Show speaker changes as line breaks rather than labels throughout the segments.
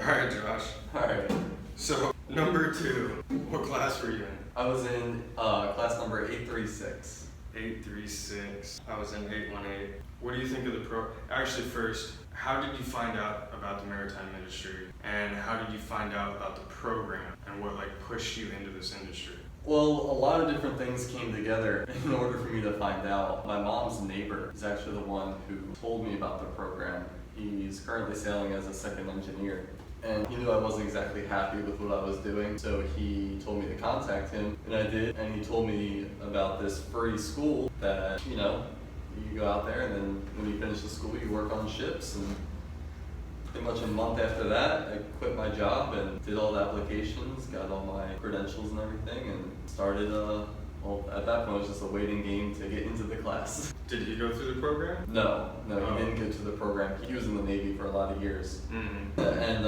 Alright, Josh.
Alright.
So, number 2, what class were you in?
I was in class number 836.
836. I was in 818. What do you think of the Actually, first, how did you find out about the maritime industry? And how did you find out about the program? And what pushed you into this industry?
Well, a lot of different things came together in order for me to find out. My mom's neighbor is actually the one who told me about the program. He's currently sailing as a second engineer. And he knew I wasn't exactly happy with what I was doing, so he told me to contact him, and I did. And he told me about this free school that, you go out there, and then when you finish the school, you work on ships. And pretty much a month after that, I quit my job and did all the applications, got all my credentials and everything, and started, at that point it was just a waiting game to get into the class.
Did he go through the program?
No, he didn't go to the program. He was in the Navy for a lot of years.
Mm-hmm.
And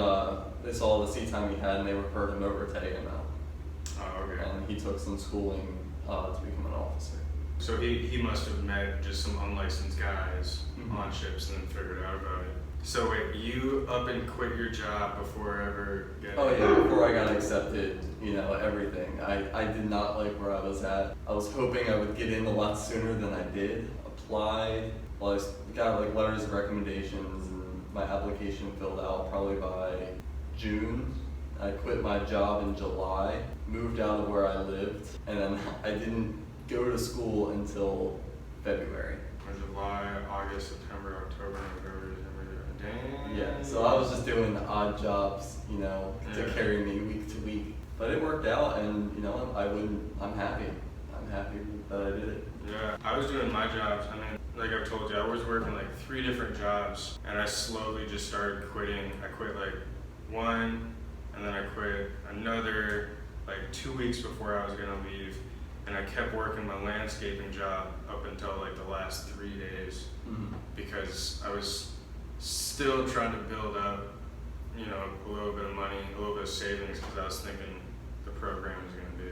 they saw the sea time he had, and they referred him over to AML.
Oh, okay.
And he took some schooling to become an officer.
So he must have met just some unlicensed guys on ships and then figured out about it. So wait, you up and quit your job before ever getting...
Oh yeah, before I got accepted, everything. I did not like where I was at. I was hoping I would get in a lot sooner than I did. Applied, well, I got letters of recommendations and my application filled out probably by June. I quit my job in July, moved out of where I lived, and then I didn't go to school until February.
July, August, September, October, November, December. Dang.
Yeah, so I was just doing odd jobs, to carry me week to week. But it worked out, and I'm happy. I'm happy that I did it.
Yeah, I was doing my jobs. I mean, like I've told you, I was working 3 different jobs, and I slowly just started quitting. I quit one, and then I quit another 2 weeks before I was gonna leave. And I kept working my landscaping job up until the last 3 days, because I was still trying to build up, a little bit of money, a little bit of savings, because I was thinking the program was going to be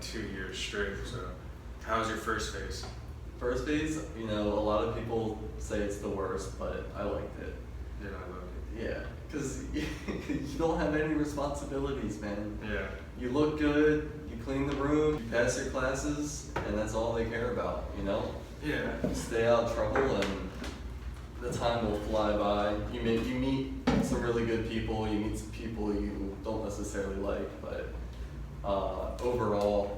2 years straight. So, how was your first phase?
First phase, a lot of people say it's the worst, but I liked it.
Yeah, I loved it.
Yeah, because you don't have any responsibilities, man.
Yeah.
You look good, you clean the room, you pass your classes, and that's all they care about,
Yeah.
You stay out of trouble, and the time will fly by. You meet some really good people, you meet some people you don't necessarily like, but overall,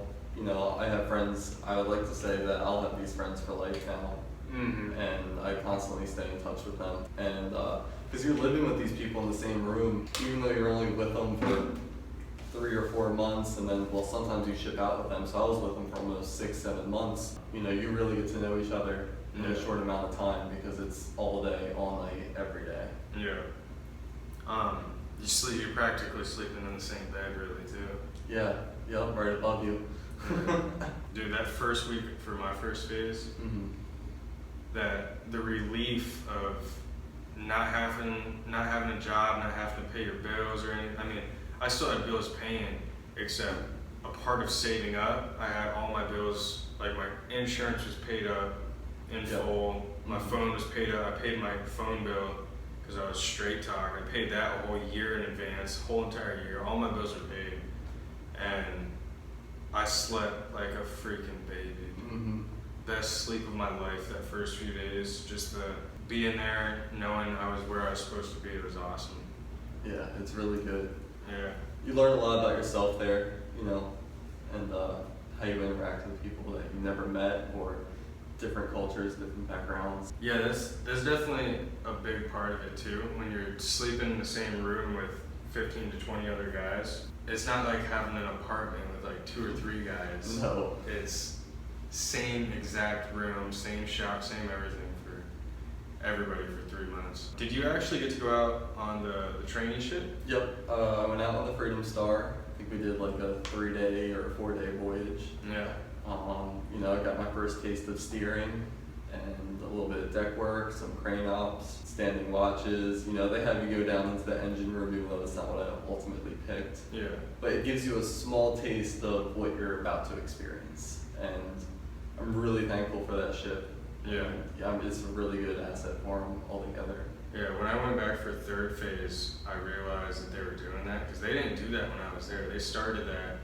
I have friends. I would like to say that I'll have these friends for life now.
Mm-hmm.
And I constantly stay in touch with them. And because you're living with these people in the same room, even though you're only with them for 3 or 4 months, and then, sometimes you ship out with them. So I was with them for almost 6-7 months. You really get to know each other in a short amount of time, because it's all day, all night, every day.
Yeah. You're practically sleeping in the same bed, really, too.
Yeah. Yep. Right above you.
Dude, that first week for my first phase, that the relief of not having a job, not having to pay your bills or anything. I mean, I still had bills paying, except a part of saving up. I had all my bills, my insurance was paid up in full. My phone was paid up. I paid my phone bill because I was straight talk. I paid that a whole year in advance, whole entire year. All my bills were paid, and I slept like a freaking baby. Best sleep of my life that first few days. Just the being there, knowing I was where I was supposed to be, it was awesome.
Yeah, it's really good.
Yeah.
You learn a lot about yourself there, and how you interact with people that you never met, or different cultures, different backgrounds.
Yeah, that's definitely a big part of it too. When you're sleeping in the same room with 15 to 20 other guys, it's not like having an apartment with 2 or 3 guys.
No.
It's same exact room, same shop, same everything for everybody for 3 months. Did you actually get to go out on the traineeship?
Yep. I went out on the Freedom Star. I think we did a 3-day or 4-day voyage.
Yeah.
I got my first taste of steering and a little bit of deck work, some crane ops, standing watches. They have you go down into the engine room, even though that's not what I ultimately picked.
Yeah. But
it gives you a small taste of what you're about to experience. And I'm really thankful for that ship.
Yeah.
It's a really good asset for them altogether.
Yeah, when I went back for third phase, I realized that they were doing that because they didn't do that when I was there. They started that,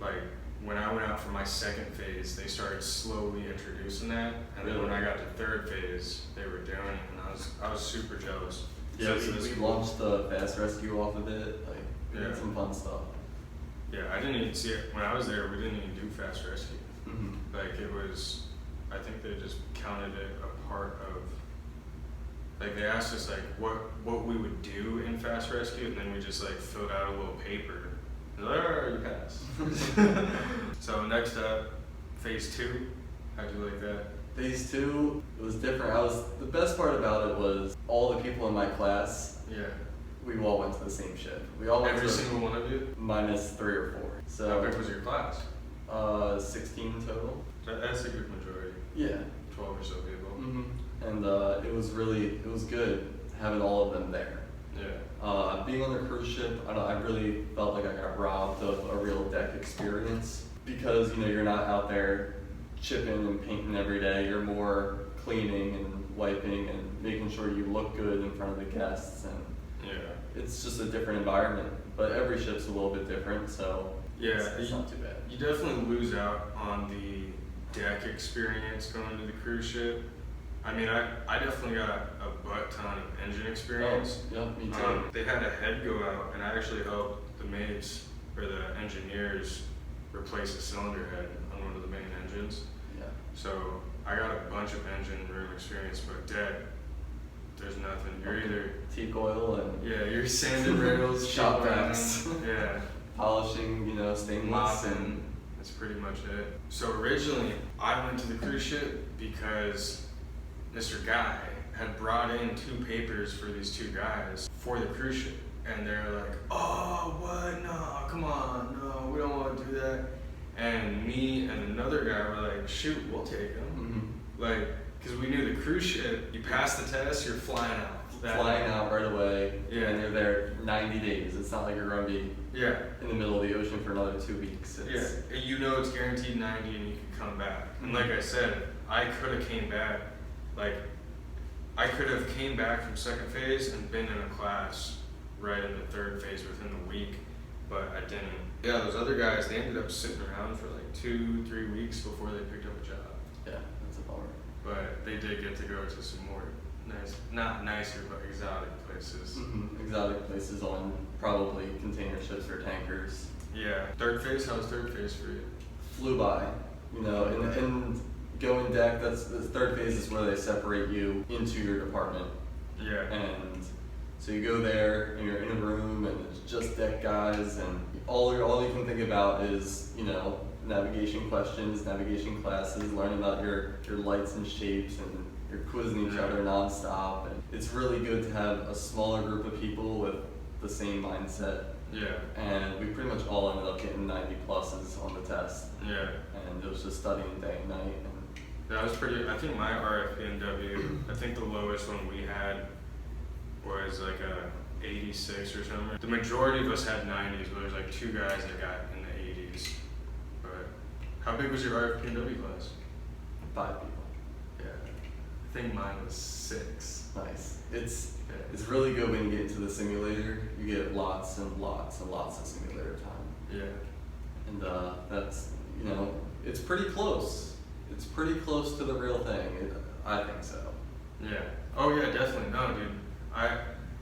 like, when I went out for my second phase, they started slowly introducing that, and then when I got to third phase, they were doing it, and I was super jealous.
Yeah, we launched the fast rescue off of it, like, we did some fun stuff.
Yeah, I didn't even see it when I was there. We didn't even do fast rescue. Like, it was, I think they just counted it a part of, like, they asked us like what we would do in fast rescue, and then we just like filled out a little paper. And they're like, all right, you passed. So next up, phase 2. How'd you like that?
Phase 2, it was different. The best part about it was all the people in my class.
Yeah.
We all went to the same shift. We all went
Every single one of you?
minus 3 or 4. So
how big was your class?
16 total.
That's a good majority.
Yeah.
12 or so people.
And it was good having all of them there.
Yeah.
Being on the cruise ship, I really felt like I got robbed of a real deck experience because, you know, you're not out there chipping and painting every day. You're more cleaning and wiping and making sure you look good in front of the guests, and it's just a different environment. But every ship's a little bit different, so it's not too bad.
You definitely lose out on the deck experience going to the cruise ship. I mean, I definitely got a butt ton of engine experience.
Oh, yeah, me too.
They had a head go out, and I actually helped the mates or the engineers replace a cylinder head on one of the main engines.
Yeah.
So I got a bunch of engine room experience, but deck, there's nothing. You're either
teak oil and
you're sanding rails,
shop vacs,
polishing,
stainless,
mopping. That's pretty much it. So originally, I went to the cruise ship because Mr. Guy had brought in 2 papers for these 2 guys for the cruise ship. And they're like, oh, what? No, come on. No, we don't want to do that. And me and another guy were like, shoot, we'll take them. Like, because we knew the cruise ship, you pass the test, you're flying out.
Out right away. And you're there 90 days. It's not like you're going to be in the middle of the ocean for another 2 weeks.
And you know it's guaranteed 90 and you can come back. And like I said, I could have came back. Like, I could have came back from second phase and been in a class right in the third phase within the week, but I didn't. Yeah, those other guys, they ended up sitting around for like 2-3 weeks before they picked up a job.
Yeah, that's a bummer.
But they did get to go to some more not nicer, but exotic places.
Exotic places on probably container ships or tankers.
Yeah. Third phase, how was third phase for you?
Flew by, and going deck, the third phase is where they separate you into your department. Yeah. And so you go there and you're in a room and it's just deck guys, and all you can think about is, navigation questions, navigation classes, learning about your lights and shapes, and you're quizzing each other nonstop. And it's really good to have a smaller group of people with the same mindset. Yeah. And we pretty much all ended up getting 90 pluses on the test. Yeah. And it was just studying day and night. And
that was I think my RFPNW, I think the lowest one we had was like a 86 or something. The majority of us had 90s, but there's like 2 guys that got in the 80s. But how big was your RFPNW class?
5 people.
Yeah. I think mine was 6.
Nice. It's really good when you get into the simulator. You get lots and lots and lots of simulator time. Yeah. And that's, it's pretty close. It's pretty close to the real thing. I think so.
Yeah. Oh yeah, definitely. No, dude.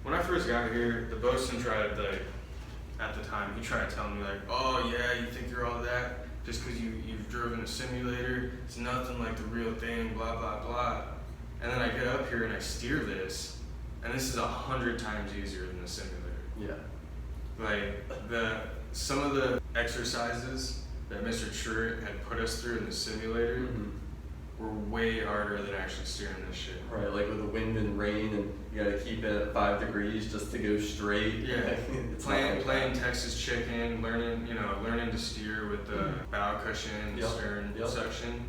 When I first got here, the bosun tried at the time, he tried to tell me like, oh yeah, you think you're all that just because you've driven a simulator. It's nothing like the real thing, blah, blah, blah. And then I get up here and I steer this, and this is 100 times easier than the simulator. Yeah. Like some of the exercises that Mr. Truitt had put us through in the simulator were way harder than actually steering this shit.
Right, like with the wind and rain, and you gotta keep it at 5 degrees just to go straight.
Yeah. Playing Texas Chicken, learning to steer with the bow cushion, the stern section.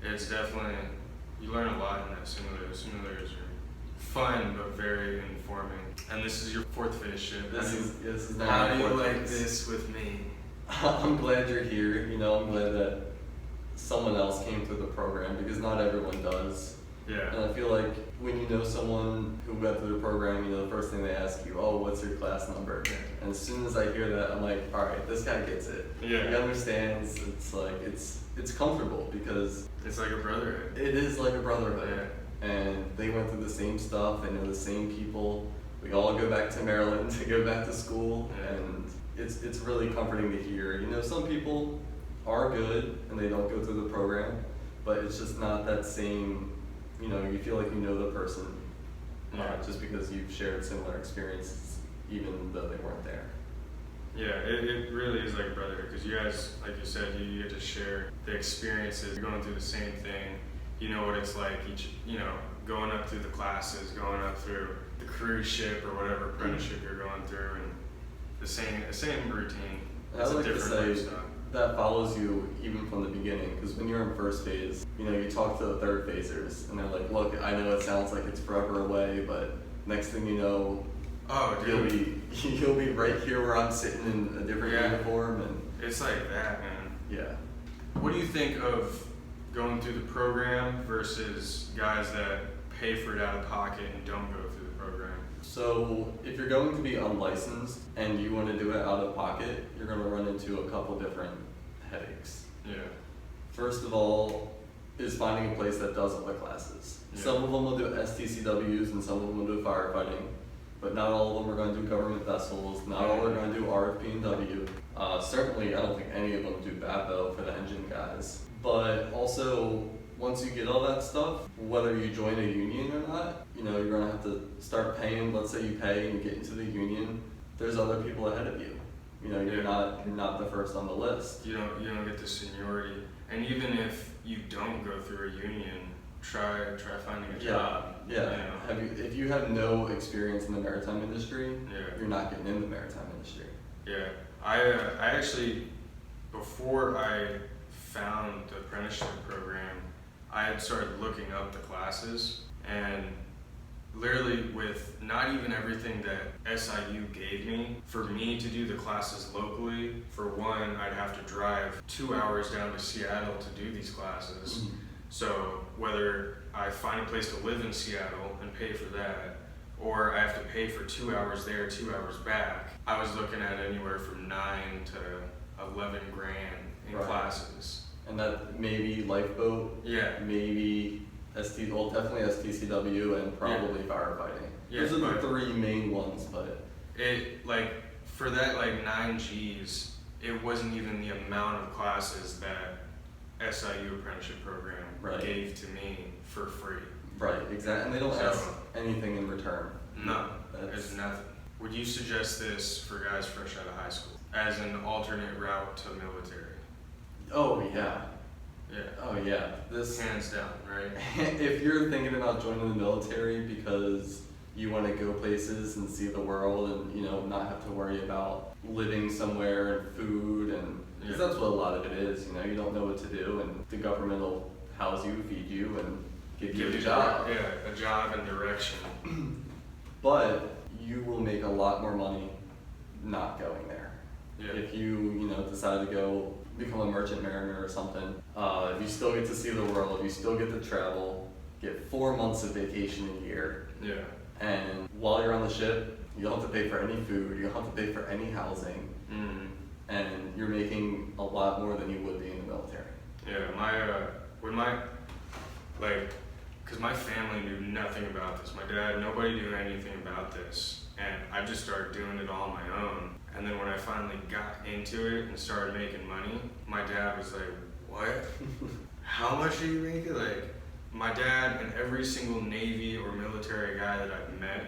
It's definitely, you learn a lot in that simulator. The simulators are fun but very informing. And this is your 4th phase ship.
This is
how do you like this with me?
I'm glad you're here. I'm glad that someone else came through the program, because not everyone does.
Yeah.
And I feel like when you know someone who went through the program, you know, the first thing they ask you, oh, what's your class number?
Yeah.
And as soon as I hear that, I'm like, all right, this guy gets it.
Yeah.
He understands. It's like, it's comfortable because
It's like a brotherhood.
it is like a brotherhood.
Yeah.
And they went through the same stuff. They know the same people. We all go back to Maryland to go back to school.
Yeah.
And it's really comforting to hear. You know, some people are good and they don't go through the program, but it's just not that same, you know, you feel like you know the person
Yeah.
just because you've shared similar experiences even though they weren't there.
Yeah, it really is like a brotherhood because you guys, like you said, you get to share the experiences. You're going through the same thing. You know what it's like going up through the classes, going up through the cruise ship or whatever apprenticeship you're going through, and the same routine.
I
It's
like
a
to
different
say
lifestyle.
that follows you even from the beginning, because when you're in first phase, you know, you talk to the third phasers and they're like, look, I know it sounds like it's forever away, but next thing you know,
Oh, dude.
you'll be right here where I'm sitting in a different
Yeah.
uniform, and
It's like that, man.
yeah.
What do you think of going through the program versus guys that pay for it out of pocket and don't go through the program?
So if you're going to be unlicensed and you want to do it out of pocket, you're going to run into a couple different headaches.
Yeah.
First of all, is finding a place that does all the classes.
Yeah.
Some of them will do STCWs and some of them will do firefighting, but not all of them are going to do government vessels. Not all are going to do RFP and W. Certainly, I don't think any of them do BAPO for the engine guys. But also, once you get all that stuff, whether you join a union or not, you know, you're going to have to start paying. Let's say you pay and you get into the union. There's other people ahead of you. You know, you're not the first on the list.
You don't get the seniority, and even if you don't go through a union, try finding a job.
Yeah.
You know?
If you have no experience in the maritime industry,
Yeah.
you're not getting in the maritime industry.
Yeah, I actually, before I found the apprenticeship program, I had started looking up the classes, and literally with not even everything that SIU gave me, for me to do the classes locally, for one, I'd have to drive 2 hours down to Seattle to do these classes.
Mm-hmm.
So whether I find a place to live in Seattle and pay for that, or I have to pay for 2 hours there, 2 hours back, I was looking at anywhere from 9 to 11 grand in
Right.
classes.
And that maybe lifeboat,
Yeah,
maybe definitely STCW and probably firefighting.
Yeah,
Those are the
but-
three main ones, but
it for that 9 G's, it wasn't even the amount of classes that SIU Apprenticeship Program
Right.
gave to me for free.
right, exactly. And they don't
So-
ask anything in return.
No,
That's-
there's nothing. Would you suggest this for guys fresh out of high school as an alternate route to military?
Oh yeah.
Yeah,
Oh yeah. This
hands down, right?
if you're thinking about joining the military because you want to go places and see the world and, you know, not have to worry about living somewhere and food, and because
Yeah.
that's what a lot of it is, you know, you don't know what to do and the government will house you, feed you, and give you a job.
Yeah, a job and direction.
But you will make a lot more money not going there.
Yeah,
If you know, decide to go become a merchant mariner or something, you still get to see the world, you still get to travel, get 4 months of vacation a year,
yeah,
and while you're on the ship, you don't have to pay for any food, you don't have to pay for any housing,
mm,
and you're making a lot more than you would be in the military.
yeah. Because my family knew nothing about this. My dad, nobody knew anything about this, and I just started doing it all on my own. And then when I finally got into it and started making money, my dad was like, "What? How much are you making?" Like, my dad and every single Navy or military guy that I've met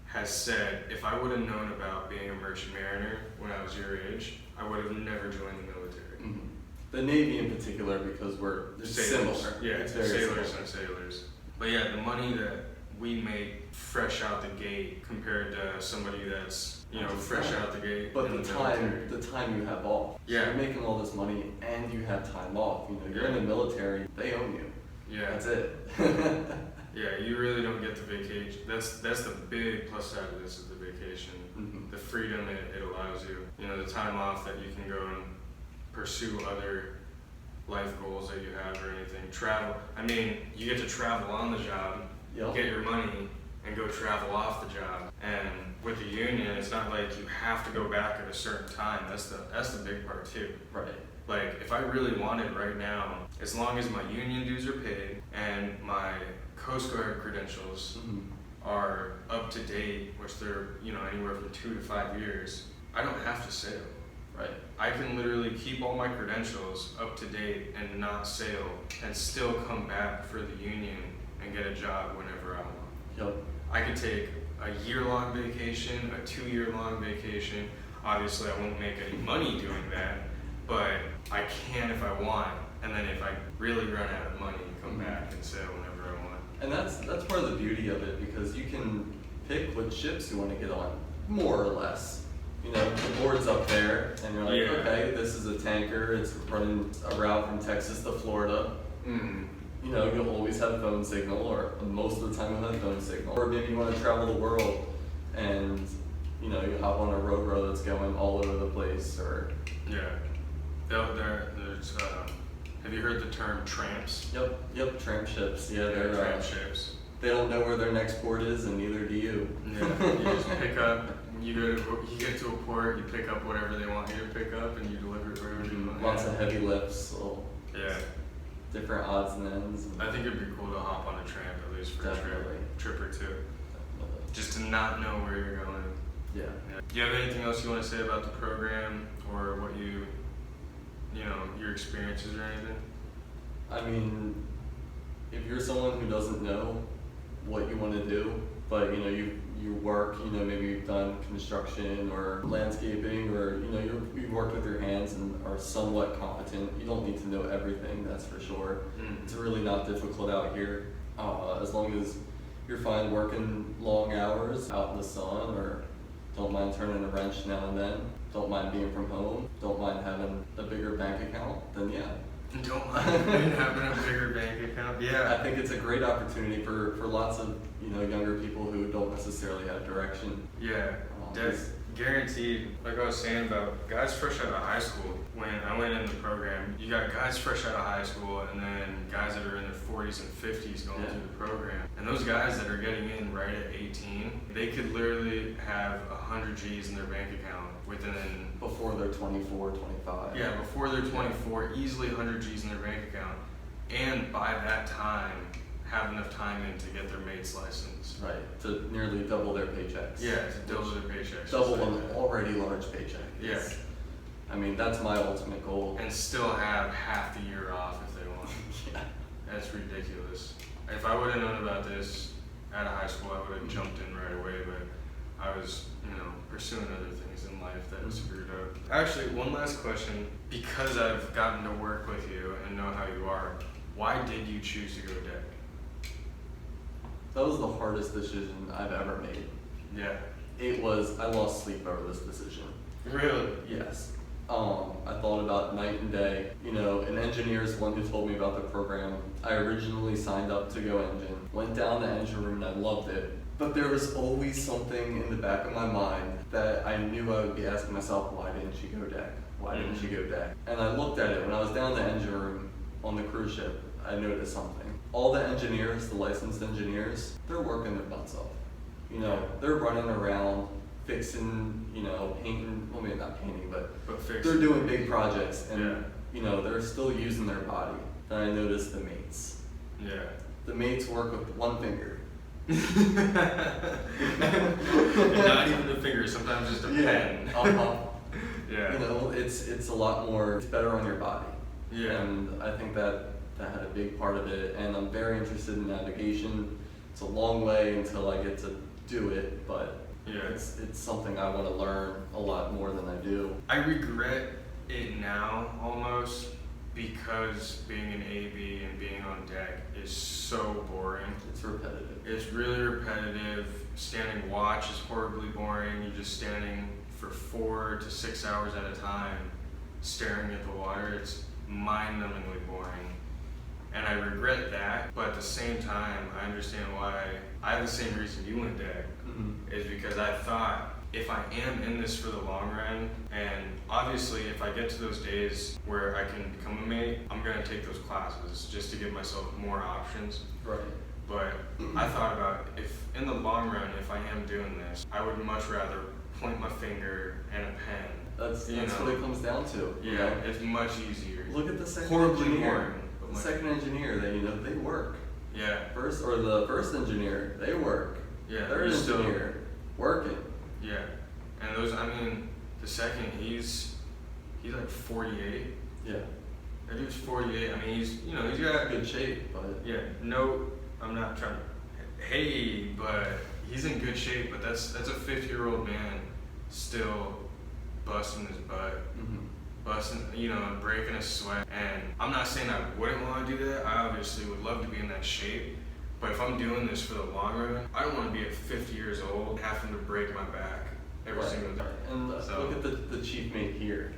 has said, if I would have known about being a merchant mariner when I was your age, I would have never joined the military.
Mhm. The Navy in particular, because we're similar.
Yeah,
It's very
sailors
similar.
and sailors. But yeah, the money that we make fresh out the gate compared to somebody that's, fresh out the gate.
But
in
the
military.
time you have off.
Yeah.
You're making all this money and you have time off. You know, you're in the military, they own you.
Yeah.
That's it.
Yeah, you really don't get the vacation. That's the big plus side of this is the vacation.
Mhm.
The freedom it allows you. You know, the time off that you can go and pursue other life goals that you have or anything. Travel. I mean, you get to travel on the job,
Yep.
get your money, and go travel off the job. And with the union, it's not like you have to go back at a certain time. That's the big part too.
Right.
Like, if I really wanted right now, as long as my union dues are paid and my Coast Guard credentials are up to date, which they're, anywhere from 2 to 5 years, I don't have to sail.
Right.
I can literally keep all my credentials up to date and not sail and still come back for the union and get a job whenever I want.
Yep.
I could take a year-long vacation, a 2-year-long vacation. Obviously, I won't make any money doing that, but I can if I want. And then if I really run out of money, come back and sail whenever I want.
And that's part of the beauty of it, because you can pick what ships you want to get on, more or less. The board's up there, and you're like,
Yeah.
okay, this is a tanker, it's running a route from Texas to Florida. You'll always have phone signal, or most of the time you'll have phone signal. Or maybe you want to travel the world, and you hop on a row that's going all over the place, or...
Yeah. There's, have you heard the term tramps?
Yep, tramp ships. Yeah, they're
tramp ships.
They don't know where their next port is, and neither do you.
Yeah, you just pick up, you get to a port, you pick up whatever they want you to pick up, and you deliver it wherever you want.
Lots of heavy lifts, little different odds and ends.
I think it'd be cool to hop on a tramp at least for a trip or two.
Definitely.
Just to not know where you're going.
Yeah.
Do you have anything else you want to say about the program, or what your experiences or anything?
I mean, if you're someone who doesn't know what you want to do, but you work, maybe you've done construction or landscaping, or you've worked with your hands and are somewhat competent. You don't need to know everything, that's for sure. It's really not difficult out here, as long as you're fine working long hours out in the sun, or don't mind turning a wrench now and then, don't mind being from home, don't mind having a bigger bank account, then yeah.
Don't mind having a bigger bank account. Yeah.
I think it's a great opportunity for lots of younger people who don't necessarily have direction.
Yeah, that's guaranteed. Like I was saying about guys fresh out of high school, when I went in the program, you got guys fresh out of high school and then guys that are in their 40s and 50s going through the program. And those guys that are getting in right at 18, they could literally have 100 G's in their bank account within...
Before they're 24, 25.
Yeah, before they're 24, easily 100 G's in their bank account. And by that time, have enough time in to get their mate's license.
Right, to nearly double their paychecks.
Yeah, to double their paychecks.
Double an already large paycheck.
Yeah.
I mean, that's my ultimate goal.
And still have half the year off if they want.
Yeah.
That's ridiculous. If I would have known about this out of high school, I would have jumped in right away, but I was, pursuing other things in life that screwed up. Actually, one last question. Because I've gotten to work with you and know how you are, why did you choose to go deck?
That was the hardest decision I've ever made.
Yeah.
I lost sleep over this decision.
Really?
Yes. I thought about it night and day. An engineer is the one who told me about the program. I originally signed up to go engine, went down the engine room, and I loved it. But there was always something in the back of my mind that I knew I would be asking myself, why didn't you go deck? Why didn't you go deck? And I looked at it when I was down the engine room on the cruise ship. I noticed something. All the engineers, the licensed engineers, they're working their butts off. They're running around fixing, painting, well maybe not painting, but
fixing.
They're doing big projects, and they're still using their body. Then I noticed the mates.
Yeah.
The mates work with one finger.
And not even a finger, sometimes just a pen.
Yeah. It's a lot more, it's better on your body.
Yeah.
And I think that had a big part of it, and I'm very interested in navigation. It's a long way until I get to do it, but it's something I want to learn a lot more than I do.
I regret it now almost, because being an AB and being on deck is so boring.
It's repetitive.
It's really repetitive. Standing watch is horribly boring. You're just standing for 4 to 6 hours at a time staring at the water. It's mind-numbingly boring. And I regret that, but at the same time, I understand why. I have the same reason you went deck, is because I thought if I am in this for the long run, and obviously if I get to those days where I can become a mate, I'm gonna take those classes just to give myself more options.
Right.
But I thought about if in the long run, if I am doing this, I would much rather point my finger and a pen.
That's
You know.
what it comes down to. you
Yeah,
know?
it's much easier.
Look at the second
Horribly
engineer.
boring, but
The
much-
second engineer, they work.
Yeah,
The first engineer, they work.
yeah.
Third
he's still-
engineer, working.
Yeah, and those, I mean, the second, he's like 48.
Yeah.
That dude's 48. I mean, he's got
Good shape, but
yeah. No, I'm not trying to, hey, but he's in good shape. But that's a 50-year-old man still busting his butt, busting, and breaking a sweat. And I'm not saying I wouldn't want to do that. I obviously would love to be in that shape. But if I'm doing this for the long run, I don't want to be at 50 years old having to break my back every single day.
And
So-
look at the chief mate here.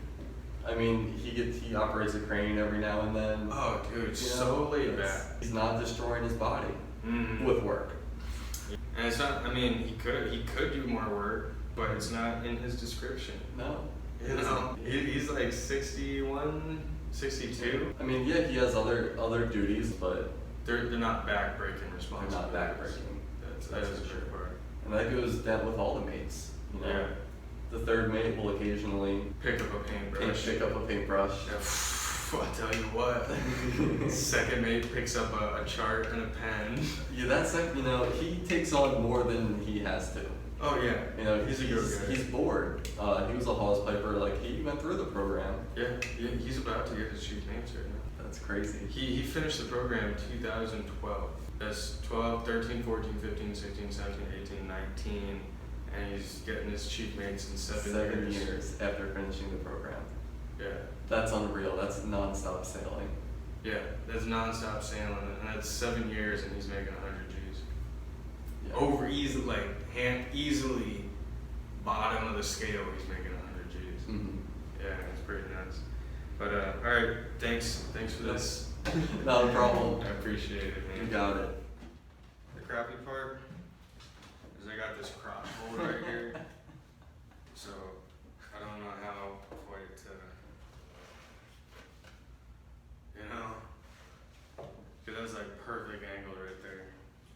I mean, he operates a crane every now and then.
Oh, dude,
You know,
so laid back.
He's not destroying his body
Mhm.
with work.
And it's not. I mean, he could do more work, but it's not in his description.
No.
He's like 61, 62.
I mean, yeah, he has other duties, but
They're not back-breaking
they're
responsibilities.
not backbreaking.
That is
for
a
sure.
true part.
And that goes down with all the mates. You know?
Yeah.
The third mate will occasionally
Pick up a paintbrush.
pick up a paintbrush.
Yeah, I tell you what. Second mate picks up a chart and a pen.
Yeah, that's like, he takes on more than he has to.
Oh yeah. He's a good guy.
He's bored. He was a hose piper. Like, he went through the program.
Yeah, he's about to get his chief names right now.
That's crazy.
He finished the program in 2012. That's 12, 13, 14, 15, 16, 17, 18, 19, and he's getting his chief mates in 7
years after finishing the program.
Yeah.
That's unreal. That's non-stop sailing.
Yeah, that's non-stop sailing, and that's 7 years, and he's making 100 G's.
Yeah.
Easily bottom of the scale, he's making 100 G's.
Mhm.
Yeah, it's pretty nuts. But all right, thanks for this.
Not a problem.
I appreciate it, man.
You got it.
The crappy part.